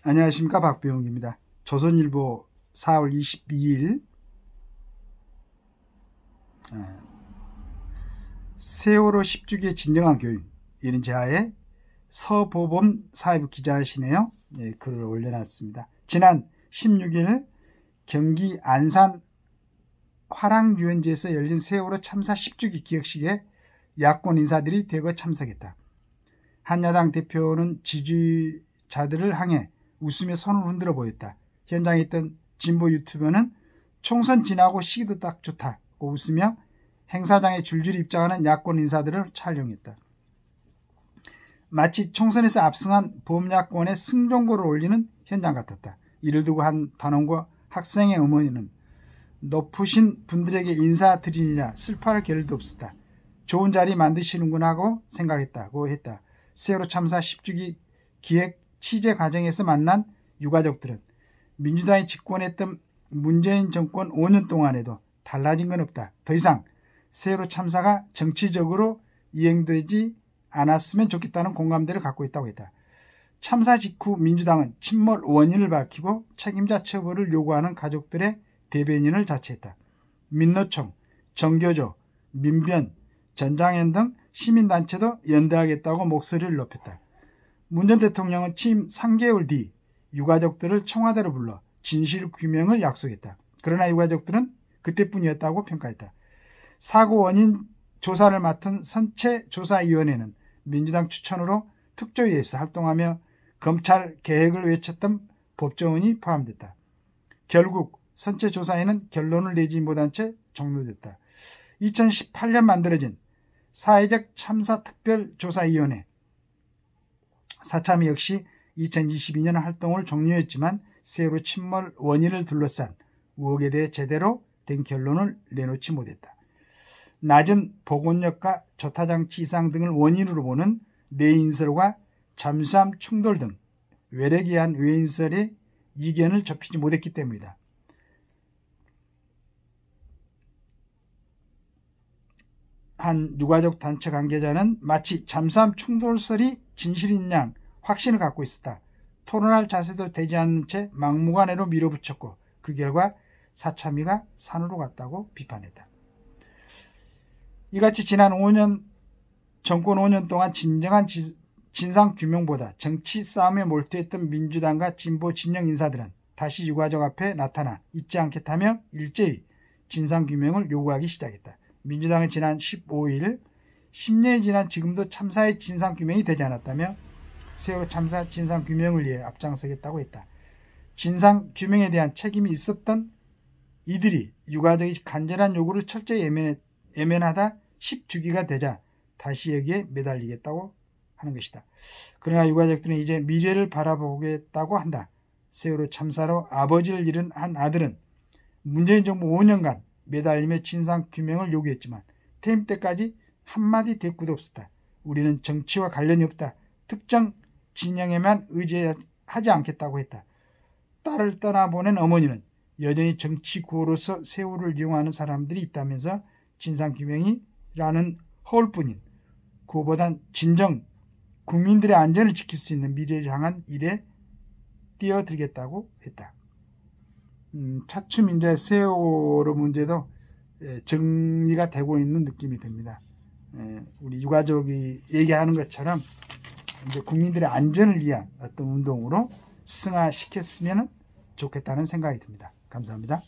안녕하십니까, 박병욱입니다. 조선일보 4월 22일 세월호 10주기의 진정한 교육, 이런 제하에 서보범 사회부 기자시네요. 글을 올려놨습니다. 지난 16일 경기 안산 화랑유원지에서 열린 세월호 참사 10주기 기억식에 야권 인사들이 대거 참석했다. 한야당 대표는 지지자들을 향해 웃으며 손을 흔들어 보였다. 현장에 있던 진보 유튜버는 총선 지나고 시기도 딱 좋다고 웃으며 행사장에 줄줄이 입장하는 야권 인사들을 촬영했다. 마치 총선에서 압승한 범야권의 승종고를 올리는 현장 같았다. 이를 두고 한 단원과 학생의 어머니는 높으신 분들에게 인사드리니라 슬퍼할 겨를도 없었다. 좋은 자리 만드시는구나 하고 생각했다고 했다. 세월호 참사 10주기 기획 취재 과정에서 만난 유가족들은 민주당이 집권했던 문재인 정권 5년 동안에도 달라진 건 없다. 더 이상 세월호 참사가 정치적으로 이행되지 않았으면 좋겠다는 공감대를 갖고 있다고 했다. 참사 직후 민주당은 침몰 원인을 밝히고 책임자 처벌을 요구하는 가족들의 대변인을 자처했다. 민노총, 정교조, 민변, 전장현 등 시민단체도 연대하겠다고 목소리를 높였다. 문 전 대통령은 취임 3개월 뒤 유가족들을 청와대로 불러 진실 규명을 약속했다. 그러나 유가족들은 그때뿐이었다고 평가했다. 사고 원인 조사를 맡은 선체조사위원회는 민주당 추천으로 특조위에서 활동하며 검찰 개혁을 외쳤던 법조원이 포함됐다. 결국 선체조사에는 결론을 내지 못한 채 종료됐다. 2018년 만들어진 사회적 참사특별조사위원회 사참위 역시 2022년 활동을 종료했지만 세월호 침몰 원인을 둘러싼 의혹에 대해 제대로 된 결론을 내놓지 못했다. 낮은 보건력과 조타장치 이상 등을 원인으로 보는 내인설과 잠수함 충돌 등 외래에 의한 외인설의 이견을 좁히지 못했기 때문이다. 한 유가족 단체 관계자는 마치 잠수함 충돌설이 진실인 양 확신을 갖고 있었다. 토론할 자세도 되지 않는 채 막무가내로 밀어붙였고 그 결과 사참위가 산으로 갔다고 비판했다. 이같이 지난 5년 정권 5년 동안 진정한 진상규명보다 정치 싸움에 몰두했던 민주당과 진보 진영 인사들은 다시 유가족 앞에 나타나 잊지 않겠다며 일제히 진상규명을 요구하기 시작했다. 민주당은 지난 15일 10년이 지난 지금도 참사의 진상규명이 되지 않았다며 세월호 참사 진상규명을 위해 앞장서겠다고 했다. 진상규명에 대한 책임이 있었던 이들이 유가족의 간절한 요구를 철저히 애면하다 10주기가 되자 다시 여기에 매달리겠다고 하는 것이다. 그러나 유가족들은 이제 미래를 바라보겠다고 한다. 세월호 참사로 아버지를 잃은 한 아들은 문재인 정부 5년간 매달리며 진상규명을 요구했지만 퇴임 때까지 한마디 대꾸도 없었다. 우리는 정치와 관련이 없다. 특정 진영에만 의지하지 않겠다고 했다. 딸을 떠나보낸 어머니는 여전히 정치 구호로서 세월호를 이용하는 사람들이 있다면서 진상규명이라는 허울뿐인 그거보단 진정 국민들의 안전을 지킬 수 있는 미래를 향한 일에 뛰어들겠다고 했다. 차츰 이제 세월호 문제도 정리가 되고 있는 느낌이 듭니다. 우리 유가족이 얘기하는 것처럼 이제 국민들의 안전을 위한 어떤 운동으로 승화시켰으면 좋겠다는 생각이 듭니다. 감사합니다.